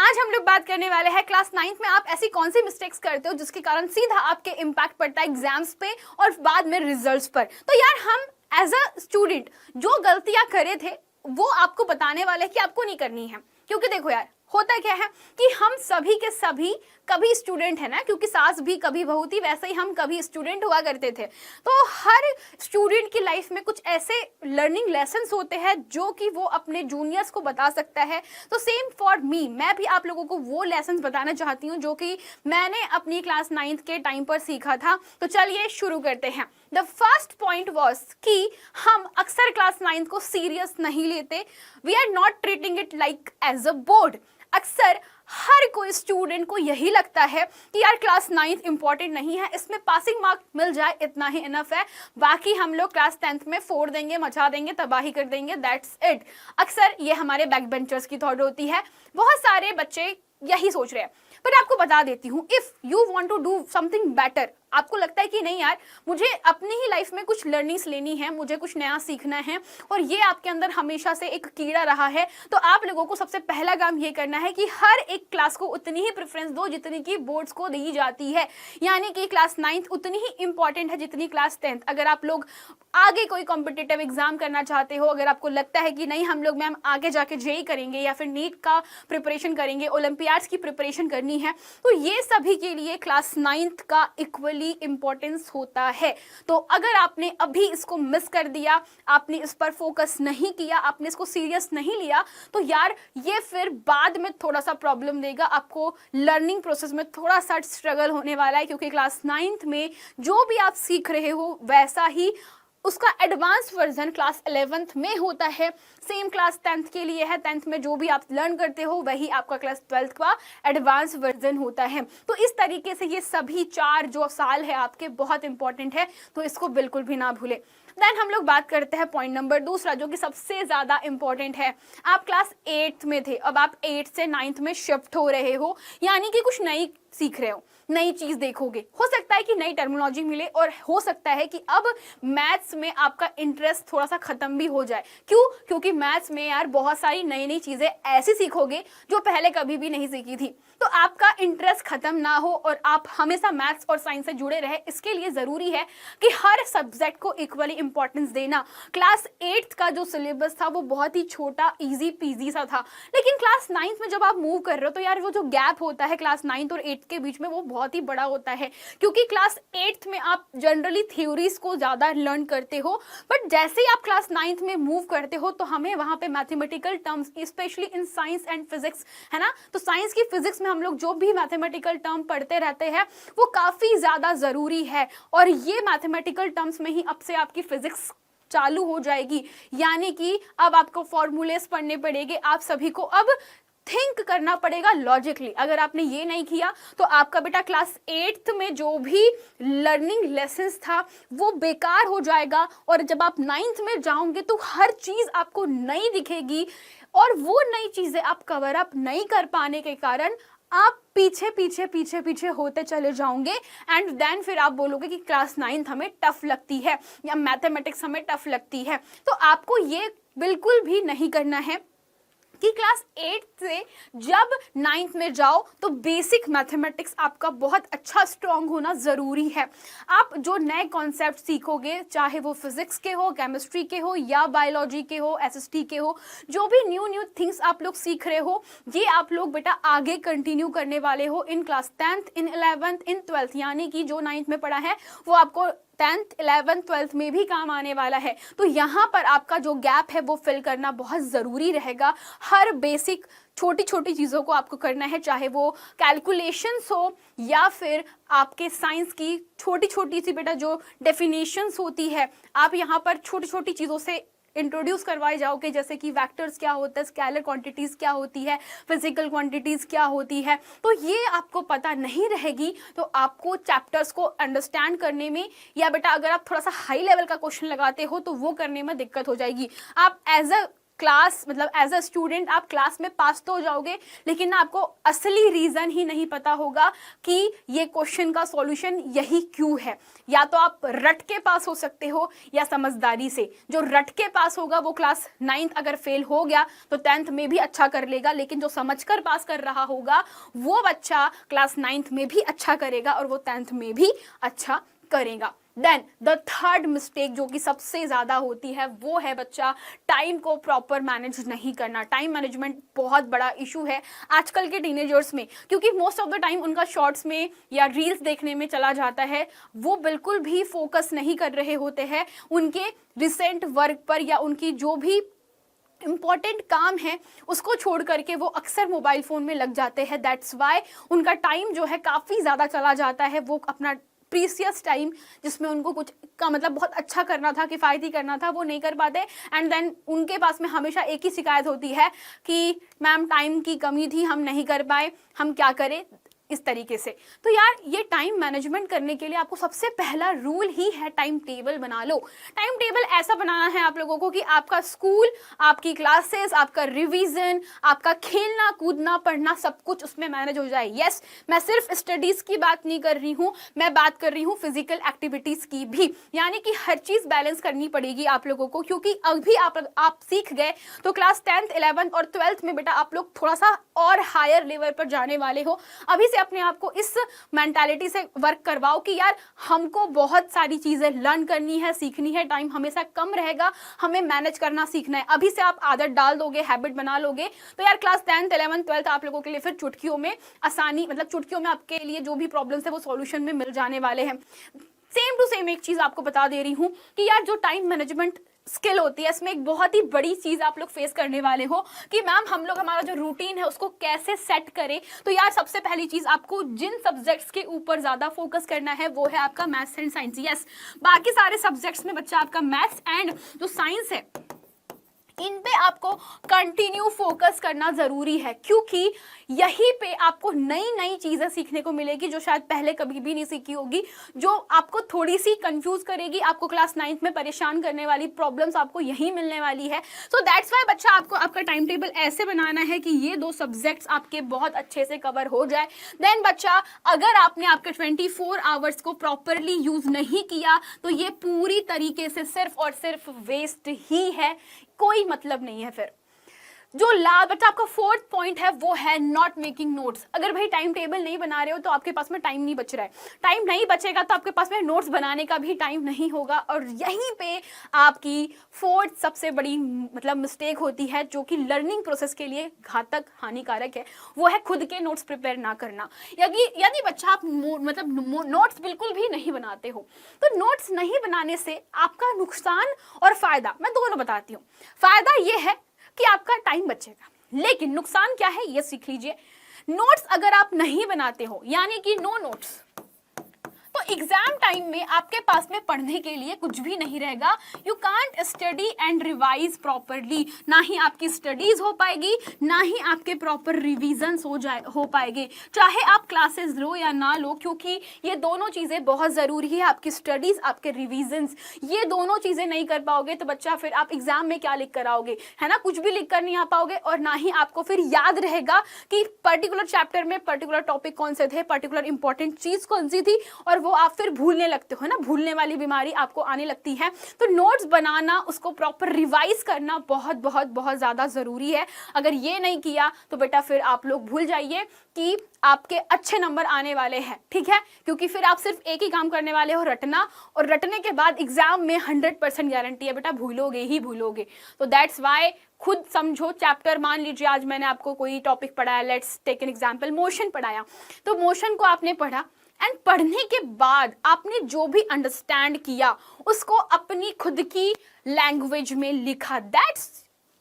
आज हम लोग बात करने वाले हैं क्लास 9th में आप ऐसी कौन सी मिस्टेक्स करते हो जिसके कारण सीधा आपके इम्पैक्ट पड़ता है एग्जाम्स पे और बाद में रिजल्ट्स पर। तो यार हम एज अ स्टूडेंट जो गलतियां करे थे वो आपको बताने वाले हैं कि आपको नहीं करनी है। क्योंकि देखो यार होता क्या है कि हम सभी के सभी कभी स्टूडेंट है ना, क्योंकि सास भी कभी बहू थी, वैसे ही हम कभी स्टूडेंट हुआ करते थे। तो हर स्टूडेंट की लाइफ में कुछ ऐसे लर्निंग लेसन्स होते हैं जो कि वो अपने जूनियर्स को बता सकता है। तो सेम फॉर मी, मैं भी आप लोगों को वो लेसन्स बताना चाहती हूँ जो कि मैंने अपनी क्लास 9th के टाइम पर सीखा था। तो चलिए शुरू करते हैं। द फर्स्ट पॉइंट वॉज कि हम अक्सर क्लास 9th को सीरियस नहीं लेते। We are not treating it like as a board. अक्सर हर कोई स्टूडेंट को यही लगता है कि यार क्लास 9th इंपॉर्टेंट नहीं है, इसमें पासिंग मार्क मिल जाए इतना ही इनफ है, बाकी हम लोग क्लास 10th में फोड़ देंगे, मचा देंगे, तबाही कर देंगे, दैट्स इट। अक्सर ये हमारे बैक बेंचर्स की थॉट होती है। बहुत सारे बच्चे यही सोच रहे हैं। बट आपको बता देती हूँ, if you want to do something better, आपको लगता है कि नहीं यार मुझे अपनी ही लाइफ में कुछ लर्निंग्स लेनी है, मुझे कुछ नया सीखना है, और ये आपके अंदर हमेशा से एक कीड़ा रहा है, तो आप लोगों को सबसे पहला काम ये करना है कि हर एक क्लास को उतनी ही प्रेफरेंस दो जितनी की बोर्ड्स को दी जाती है। यानी कि क्लास 9th उतनी ही इंपॉर्टेंट है जितनी क्लास 10th। अगर आप लोग आगे कोई कॉम्पिटिटिव एग्जाम करना चाहते हो, अगर आपको लगता है कि नहीं हम लोग मैम आगे जाके जेई करेंगे या फिर नीट का प्रिपरेशन करेंगे, ओलंपियाड्स की प्रिपरेशन करनी है, तो ये सभी के लिए क्लास 9th का इक्वली इंपॉर्टेंस होता है। तो अगर आपने अभी इसको मिस कर दिया, आपने इस पर फोकस नहीं किया, आपने इसको सीरियस नहीं लिया, तो यार ये फिर बाद में थोड़ा सा प्रॉब्लम देगा आपको। लर्निंग प्रोसेस में थोड़ा सा स्ट्रगल होने वाला है, क्योंकि क्लास 9th में जो भी आप सीख रहे हो वैसा ही उसका एडवांस वर्जन क्लास 11th में होता है। सेम क्लास 10th के लिए है। 10th में जो भी आप लर्न करते हो वही आपका क्लास 12th का एडवांस वर्जन होता है। तो इस तरीके से ये सभी 4 जो साल है आपके बहुत इंपॉर्टेंट है, तो इसको बिल्कुल भी ना भूले। देन हम लोग बात करते हैं पॉइंट नंबर दूसरा, जो कि सबसे ज्यादा इंपॉर्टेंट है। आप क्लास 8th में थे, अब आप 8th से 9th में शिफ्ट हो रहे हो, यानी कि कुछ नई सीख रहे हो, नई चीज देखोगे। हो सकता है कि नई टर्मिनोलॉजी मिले, और हो सकता है कि अब मैथ्स में आपका इंटरेस्ट थोड़ा सा खत्म भी हो जाए। क्यों? क्योंकि मैथ्स में यार बहुत सारी नई नई चीजें ऐसी सीखोगे जो पहले कभी भी नहीं सीखी थी। तो आपका इंटरेस्ट खत्म ना हो और आप हमेशा मैथ्स और साइंस से जुड़े रहे, इसके लिए जरूरी है कि हर सब्जेक्ट को इक्वली इंपॉर्टेंस देना। क्लास 8th का जो सिलेबस था वो बहुत ही छोटा, इजी पीजी सा था, लेकिन क्लास 9th में जब आप मूव कर रहे हो तो यार वो जो गैप होता है क्लास 9th और 8th के बीच में वो बहुत ही बड़ा होता है। क्योंकि क्लास 8th में आप जनरली थ्योरीज को ज्यादा लर्न करते हो, बट जैसे ही आप क्लास 9th में मूव करते हो तो हमें वहां पे mathematical terms, specially in science and physics, है ना, तो साइंस की फिजिक्स में हम लोग जो भी मैथमेटिकल टर्म पढ़ते रहते हैं वो काफी ज्यादा जरूरी है। और ये मैथमेटिकल टर्म्स में ही अब से आपकी फिजिक्स चालू हो जाएगी। यानी कि अब आपको फॉर्मूलेस पढ़ने पड़ेंगे, आप सभी को अब थिंक करना पड़ेगा लॉजिकली। अगर आपने ये नहीं किया तो आपका बेटा क्लास 8th में जो भी लर्निंग लेसन्स था वो बेकार हो जाएगा, और जब आप 9th में जाओगे तो हर चीज आपको नई दिखेगी, और वो नई चीजें आप कवर अप नहीं कर पाने के कारण आप पीछे पीछे पीछे पीछे होते चले जाओगे। एंड देन फिर आप बोलोगे कि क्लास 9th हमें टफ लगती है या मैथमेटिक्स हमें टफ लगती है। तो आपको ये बिल्कुल भी नहीं करना है कि क्लास 8 से जब 9th में जाओ तो बेसिक मैथमेटिक्स आपका बहुत अच्छा स्ट्रॉन्ग होना जरूरी है। आप जो नए कॉन्सेप्ट सीखोगे, चाहे वो फिजिक्स के हो, केमिस्ट्री के हो या बायोलॉजी के हो, एसएसटी के हो, जो भी न्यू थिंग्स आप लोग सीख रहे हो, ये आप लोग बेटा आगे कंटिन्यू करने वाले हो in class 10th, in 11th, in 12th। यानी कि जो 9th में पढ़ा है वो आपको 10th, 11th, 12th में भी काम आने वाला है। तो यहाँ पर आपका जो गैप है वो फिल करना बहुत ज़रूरी रहेगा। हर बेसिक छोटी छोटी चीज़ों को आपको करना है, चाहे वो कैलकुलेशंस हो या फिर आपके साइंस की छोटी छोटी सी बेटा जो डेफिनेशंस होती है, आप यहाँ पर छोटी छोटी चीज़ों से इंट्रोड्यूस करवाए जाओगे, जैसे कि वेक्टर्स क्या होता है, स्केलर क्वांटिटीज क्या होती है, फिजिकल क्वांटिटीज क्या होती है। तो ये आपको पता नहीं रहेगी तो आपको चैप्टर्स को अंडरस्टैंड करने में, या बेटा अगर आप थोड़ा सा हाई लेवल का क्वेश्चन लगाते हो तो वो करने में दिक्कत हो जाएगी। आप एज अ क्लास मतलब एज अ स्टूडेंट आप क्लास में पास तो हो जाओगे, लेकिन आपको असली रीजन ही नहीं पता होगा कि ये क्वेश्चन का सॉल्यूशन यही क्यों है। या तो आप रट के पास हो सकते हो या समझदारी से। जो रट के पास होगा वो क्लास 9th अगर फेल हो गया तो 10th में भी अच्छा कर लेगा, लेकिन जो समझकर पास कर रहा होगा वो बच्चा क्लास 9th में भी अच्छा करेगा और वो 10th में भी अच्छा करेगा। देन द थर्ड मिस्टेक जो कि सबसे ज़्यादा होती है वो है बच्चा टाइम को प्रॉपर मैनेज नहीं करना। टाइम मैनेजमेंट बहुत बड़ा इशू है आजकल के टीनेजर्स में, क्योंकि मोस्ट ऑफ द टाइम उनका शॉर्ट्स में या रील्स देखने में चला जाता है। वो बिल्कुल भी फोकस नहीं कर रहे होते हैं उनके रिसेंट वर्क पर या उनकी जो भी इंपॉर्टेंट काम है उसको छोड़ करके वो अक्सर मोबाइल फ़ोन में लग जाते हैं। दैट्स वाई उनका टाइम जो है काफ़ी ज़्यादा चला जाता है। वो अपना प्रीसियस टाइम जिसमें उनको कुछ का मतलब बहुत अच्छा करना था, किफ़ायती करना था, वो नहीं कर पाते। एंड देन उनके पास में हमेशा एक ही शिकायत होती है कि मैम टाइम की कमी थी, हम नहीं कर पाए, हम क्या करें, इस तरीके से। तो यार ये टाइम मैनेजमेंट करने के लिए आपको सबसे पहला रूल ही है टाइम टेबल बना लो। टाइम टेबल ऐसा बनाना है आप लोगों को कि आपका स्कूल, आपकी क्लासेस, आपका रिवीजन, आपका खेलना कूदना पढ़ना सब कुछ उसमें मैनेज हो जाए। यस, मैं सिर्फ स्टडीज की बात नहीं कर रही हूँ, मैं बात कर रही हूँ फिजिकल एक्टिविटीज की भी। यानी कि हर चीज बैलेंस करनी पड़ेगी आप लोगों को, क्योंकि अभी आप सीख गए तो क्लास 10th 11th और 12th में बेटा आप लोग थोड़ा सा और हायर लेवल पर जाने वाले हो। अभी अपने आप को इस मेंटालिटी से वर्क करवाओ कि यार हमको बहुत सारी चीजें लर्न करनी है, सीखनी है, टाइम हमेशा कम रहेगा, हमें मैनेज करना सीखना है। अभी से आप आदत डाल दोगे, हैबिट बना लोगे तो यार क्लास 10th 11th 12th आप लोगों के लिए फिर चुटकियों में आसानी, मतलब चुटकियों में आपके लिए जो भी प्रॉब्लम्स है वो सॉल्यूशन में मिल जाने वाले हैं। सेम टू सेम एक चीज आपको बता दे रही हूँ कि यार जो टाइम मैनेजमेंट स्किल होती है इसमें एक बहुत ही बड़ी चीज आप लोग फेस करने वाले हो कि मैम हम लोग हमारा जो रूटीन है उसको कैसे सेट करें। तो यार सबसे पहली चीज आपको जिन सब्जेक्ट्स के ऊपर ज्यादा फोकस करना है वो है आपका मैथ्स एंड साइंस। यस, बाकी सारे सब्जेक्ट्स में बच्चा आपका मैथ्स एंड जो साइंस है इन पे आपको कंटिन्यू फोकस करना जरूरी है, क्योंकि यहीं पे आपको नई नई चीजें सीखने को मिलेगी जो शायद पहले कभी भी नहीं सीखी होगी, जो आपको थोड़ी सी कंफ्यूज करेगी, आपको क्लास 9th में परेशान करने वाली प्रॉब्लम्स आपको यहीं मिलने वाली है। सो दैट्स वाई बच्चा आपको आपका टाइम टेबल ऐसे बनाना है कि ये 2 सब्जेक्ट्स आपके बहुत अच्छे से कवर हो जाए। देन बच्चा अगर आपने आपके 24 आवर्स को प्रॉपरली यूज नहीं किया तो ये पूरी तरीके से सिर्फ और सिर्फ वेस्ट ही है, कोई मतलब नहीं है। फिर जो बच्चा आपका 4th पॉइंट है वो है नॉट मेकिंग नोट्स। अगर भाई टाइम टेबल नहीं बना रहे हो तो आपके पास में टाइम नहीं बच रहा है, टाइम नहीं बचेगा तो आपके पास में नोट्स बनाने का भी टाइम नहीं होगा। और यहीं पे आपकी 4th सबसे बड़ी मतलब मिस्टेक होती है जो कि लर्निंग प्रोसेस के लिए घातक हानिकारक है, वो है खुद के नोट्स प्रिपेयर ना करना। यदि बच्चा आप मतलब नोट्स बिल्कुल भी नहीं बनाते हो तो नोट्स नहीं बनाने से आपका नुकसान और फायदा मैं दोनों बताती हूँ। फायदा ये है कि आपका टाइम बचेगा, लेकिन नुकसान क्या है ये सीख लीजिए। नोट्स अगर आप नहीं बनाते हो यानी कि नो नोट्स, तो एग्जाम टाइम में आपके पास में पढ़ने के लिए कुछ भी नहीं रहेगा। You can't study and revise properly, ना ही आपकी स्टडीज हो पाएगी ना ही आपके प्रॉपर रिविजन हो पाएंगे, चाहे आप क्लासेस लो या ना लो, क्योंकि ये दोनों चीजें बहुत जरूरी है। आपकी स्टडीज, आपके रिविजन, ये दोनों चीजें नहीं कर पाओगे तो बच्चा फिर आप एग्जाम में क्या लिख कर आओगे, है ना, कुछ भी लिख कर नहीं आ पाओगे। और ना ही आपको फिर याद रहेगा कि पर्टिकुलर चैप्टर में पर्टिकुलर टॉपिक कौन से थे, पर्टिकुलर इंपॉर्टेंट चीज कौन सी थी, और वो आप फिर भूलने लगते हो ना, भूलने वाली बीमारी आपको आने लगती है। तो नोट्स बनाना, उसको प्रॉपर रिवाइज करना बहुत बहुत बहुत ज्यादा जरूरी है। अगर ये नहीं किया तो बेटा फिर आप लोग भूल जाइए कि आपके अच्छे नंबर आने वाले हैं, ठीक है, क्योंकि फिर आप सिर्फ एक ही काम करने वाले हो, रटना, और रटने के बाद एग्जाम में 100% गारंटी है बेटा भूलोगे ही भूलोगे। तो दैट्स वाई खुद समझो। चैप्टर मान लीजिए आज मैंने आपको कोई टॉपिक पढ़ाया, let's take an example, motion पढ़ाया, तो मोशन को आपने पढ़ा एंड पढ़ने के बाद आपने जो भी अंडरस्टैंड किया उसको अपनी खुद की लैंग्वेज में लिखा। दैट्स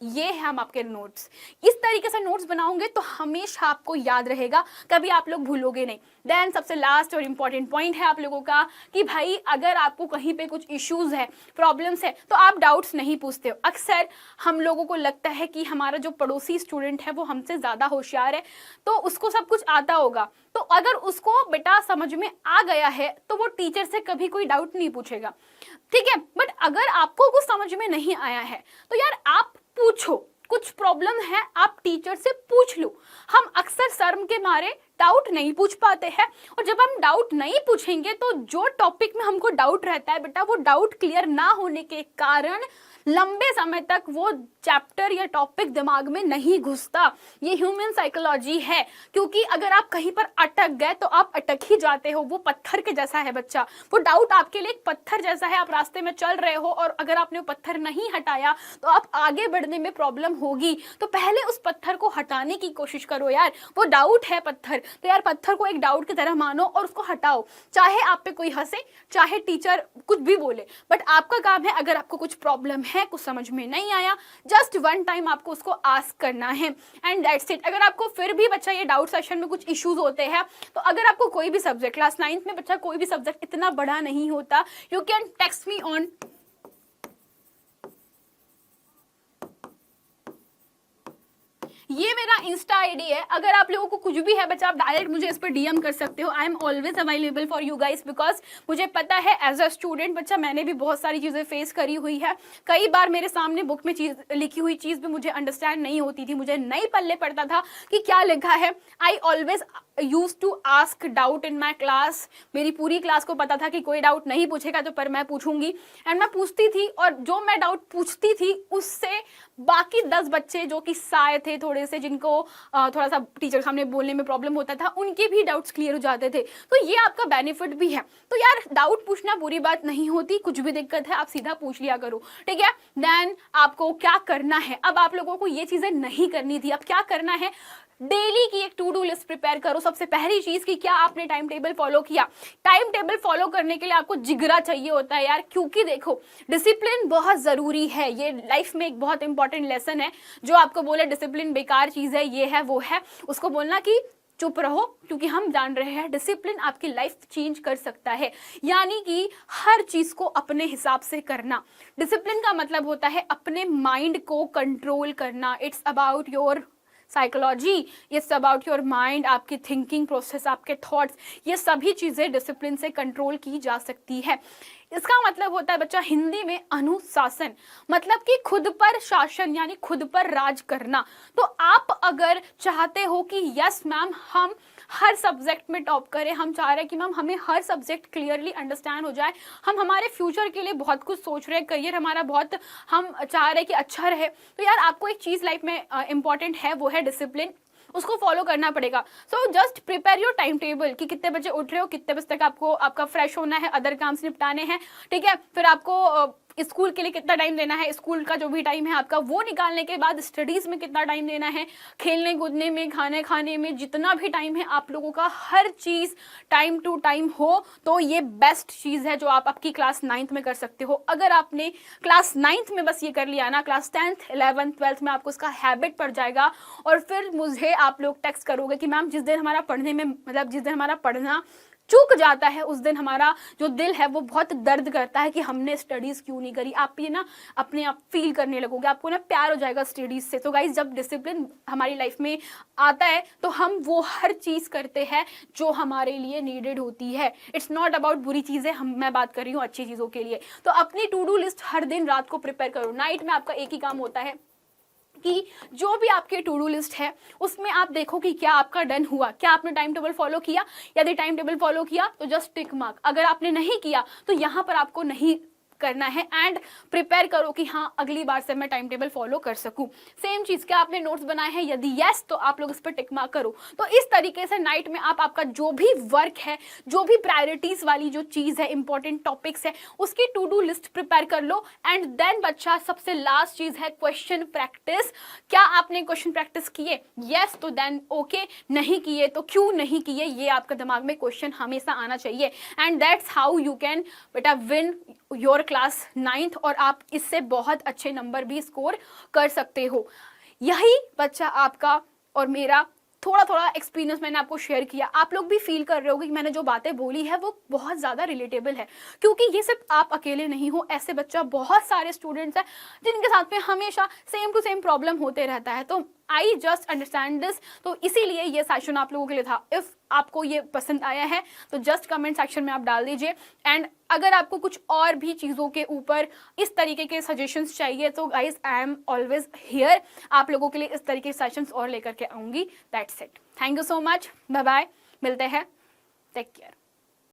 ये है हम आपके नोट्स। इस तरीके से नोट्स बनाओगे तो हमेशा आपको याद रहेगा, कभी आप लोग भूलोगे नहीं। देन सबसे लास्ट और इम्पॉर्टेंट पॉइंट है आप लोगों का कि भाई अगर आपको कहीं पे कुछ इश्यूज है, प्रॉब्लम्स है, तो आप डाउट्स नहीं पूछते हो। अक्सर हम लोगों को लगता है कि हमारा जो पड़ोसी स्टूडेंट है वो हमसे ज़्यादा होशियार है तो उसको सब कुछ आता होगा, तो अगर उसको बेटा समझ में आ गया है तो वो टीचर से कभी कोई डाउट नहीं पूछेगा, ठीक है। बट अगर आपको कुछ समझ में नहीं आया है तो यार आप पूछो, कुछ प्रॉब्लम है आप टीचर से पूछ लो। हम अक्सर शर्म के मारे डाउट नहीं पूछ पाते हैं, और जब हम डाउट नहीं पूछेंगे तो जो टॉपिक में हमको डाउट रहता है बेटा, वो डाउट क्लियर ना होने के कारण लंबे समय तक वो चैप्टर या टॉपिक दिमाग में नहीं घुसता। ये ह्यूमन साइकोलॉजी है, क्योंकि अगर आप कहीं पर अटक गए तो आप अटक ही जाते हो। वो पत्थर के जैसा है बच्चा, वो डाउट आपके लिए एक पत्थर जैसा है। आप रास्ते में चल रहे हो और अगर आपने वो पत्थर नहीं हटाया तो आप आगे बढ़ने में प्रॉब्लम होगी। तो पहले उस पत्थर को हटाने की कोशिश करो यार। वो डाउट है पत्थर, तो यार पत्थर को एक डाउट की तरह मानो और उसको हटाओ। चाहे आप पे कोई हंसे, चाहे टीचर कुछ भी बोले, बट आपका काम है, अगर आपको कुछ प्रॉब्लम है, कुछ समझ में नहीं आया, जस्ट वन टाइम आपको उसको आस्क करना है एंड दैट्स इट। अगर आपको फिर भी बच्चा ये डाउट सेशन में कुछ इश्यूज होते हैं, तो अगर आपको कोई भी सब्जेक्ट, क्लास 9th में बच्चा कोई भी सब्जेक्ट इतना बड़ा नहीं होता, you can text me on ये मेरा इंस्टा आईडी है। अगर आप लोगों को कुछ भी है बच्चा, आप डायरेक्ट मुझे इस पर डीएम कर सकते हो। I am always available for you guys, because मुझे पता है एज अ स्टूडेंट बच्चा मैंने भी बहुत सारी चीज़ें फेस करी हुई है। कई बार मेरे सामने बुक में चीज लिखी हुई चीज़ भी मुझे अंडरस्टैंड नहीं होती थी, मुझे नहीं पल्ले पड़ता था कि क्या लिखा है। I always use to ask doubt in my class. मेरी पूरी क्लास को पता था कि कोई डाउट नहीं पूछेगा तो पर मैं पूछूंगी, एंड मैं पूछती थी, और जो मैं डाउट पूछती थी उससे बाकी 10 बच्चे जो कि साय थे थोड़े से, जिनको थोड़ा सा टीचर सामने बोलने में प्रॉब्लम होता था, उनके भी डाउट्स क्लियर हो जाते थे। तो ये आपका बेनिफिट भी है। तो यार डाउट पूछना बुरी बात नहीं होती, कुछ भी दिक्कत है आप सीधा पूछ लिया करो, ठीक है। देन आपको क्या करना है, अब आप लोगों को ये चीजें नहीं करनी थी। अब क्या करना है, डेली की एक टू डू लिस्ट प्रिपेयर करो। सबसे पहली चीज की क्या आपने टाइम टेबल फॉलो किया। टाइम टेबल फॉलो करने के लिए आपको जिगरा चाहिए होता है यार, क्योंकि देखो डिसिप्लिन बहुत जरूरी है। ये लाइफ में एक बहुत इंपॉर्टेंट लेसन है। जो आपको बोले डिसिप्लिन बेकार चीज है, ये है वो है, उसको बोलना कि चुप रहो, क्योंकि हम जान रहे हैं डिसिप्लिन आपकी लाइफ चेंज कर सकता है। यानी कि हर चीज को अपने हिसाब से करना। डिसिप्लिन का मतलब होता है अपने माइंड को कंट्रोल करना। It's about your psychology, it's about your mind, आपकी थिंकिंग प्रोसेस, आपके थॉट्स, ये सभी चीज़ें डिसिप्लिन से कंट्रोल की जा सकती है। इसका मतलब होता है बच्चा हिंदी में अनुशासन, मतलब कि खुद पर शासन, यानी खुद पर राज करना। तो आप अगर चाहते हो कि यस मैम हम हर सब्जेक्ट में टॉप करें, हम चाह रहे हैं कि मैम हमें हर सब्जेक्ट क्लियरली अंडरस्टैंड हो जाए, हम हमारे फ्यूचर के लिए बहुत कुछ सोच रहे हैं, करियर हमारा बहुत हम चाह रहे हैं कि अच्छा रहे, तो यार आपको एक चीज़ लाइफ में इंपॉर्टेंट है, वो है डिसिप्लिन। उसको फॉलो करना पड़ेगा। So just prepare your time table कि कितने बजे उठ रहे हो, कितने बजे तक आपको आपका फ्रेश होना है, अदर काम से निपटाने हैं, ठीक है। फिर आपको स्कूल के लिए कितना टाइम देना है, स्कूल का जो भी टाइम है आपका वो निकालने के बाद स्टडीज में कितना टाइम देना है, खेलने कूदने में, खाने खाने में, जितना भी टाइम है आप लोगों का हर चीज़ टाइम टू टाइम हो, तो ये बेस्ट चीज़ है जो आप आपकी क्लास 9th में कर सकते हो। अगर आपने क्लास 9th में बस ये कर लिया ना, क्लास 10th 11th 12th में आपको इसका हैबिट पड़ जाएगा। और फिर मुझे आप लोग टेक्स्ट करोगे कि मैम जिस दिन हमारा पढ़ने में, मतलब जिस दिन हमारा पढ़ना चूक जाता है उस दिन हमारा जो दिल है वो बहुत दर्द करता है कि हमने स्टडीज क्यों नहीं करी। आप ये ना अपने आप फील करने लगोगे, आपको ना प्यार हो जाएगा स्टडीज से। तो गाइज जब डिसिप्लिन हमारी लाइफ में आता है तो हम वो हर चीज़ करते हैं जो हमारे लिए नीडेड होती है। इट्स नॉट अबाउट बुरी चीज़ें, मैं बात कर रही हूँ अच्छी चीज़ों के लिए। तो अपनी टू डू लिस्ट हर दिन रात को प्रिपेयर करो। नाइट में आपका एक ही काम होता है कि जो भी आपकी टू डू लिस्ट है उसमें आप देखो कि क्या आपका डन हुआ, क्या आपने टाइम टेबल फॉलो किया। यदि टाइम टेबल फॉलो किया तो जस्ट टिक मार्क, अगर आपने नहीं किया तो यहाँ पर आपको नहीं करना है, एंड प्रिपेयर करो कि हाँ अगली बार से मैं टाइम टेबल फॉलो कर सकूं। सेम चीज, क्या आपने नोट्स बनाए हैं, यदि यस तो आप लोग इस पर टिक मार्क करो। तो इस तरीके से नाइट में आप आपका जो भी वर्क है, जो भी प्रायोरिटीज वाली जो चीज है, इंपॉर्टेंट टॉपिक्स है, उसकी टू डू लिस्ट प्रिपेयर कर लो। एंड देन बच्चा सबसे लास्ट चीज है क्वेश्चन प्रैक्टिस। क्या आपने क्वेश्चन प्रैक्टिस किए, यस तो देन ओके, नहीं किए तो क्यों नहीं किए, ये आपका दिमाग में क्वेश्चन हमेशा आना चाहिए। And that's how you can बेटा विन योर क्लास 9th, और आप इससे बहुत अच्छे नंबर भी स्कोर कर सकते हो। यही बच्चा आपका और मेरा थोड़ा थोड़ा एक्सपीरियंस मैंने आपको शेयर किया। आप लोग भी फील कर रहे होगे कि मैंने जो बातें बोली है वो बहुत ज़्यादा रिलेटेबल है, क्योंकि ये सिर्फ आप अकेले नहीं हो, ऐसे बच्चा बहुत सारे स्टूडेंट्स हैं जिनके साथ में हमेशा सेम टू सेम प्रॉब्लम होते रहता है। तो आई जस्ट अंडरस्टैंड दिस, तो इसीलिए ये सेशन आप लोगों के लिए था। इफ आपको ये पसंद आया है तो जस्ट कमेंट सेक्शन में आप डाल दीजिए। एंड अगर आपको कुछ और भी चीज़ों के ऊपर इस तरीके के सजेशंस चाहिए तो guys I am always here, आप लोगों के लिए इस तरीके के सेशंस और लेकर के आऊँगी। That's it, thank you so much, bye bye, मिलते हैं, टेक केयर।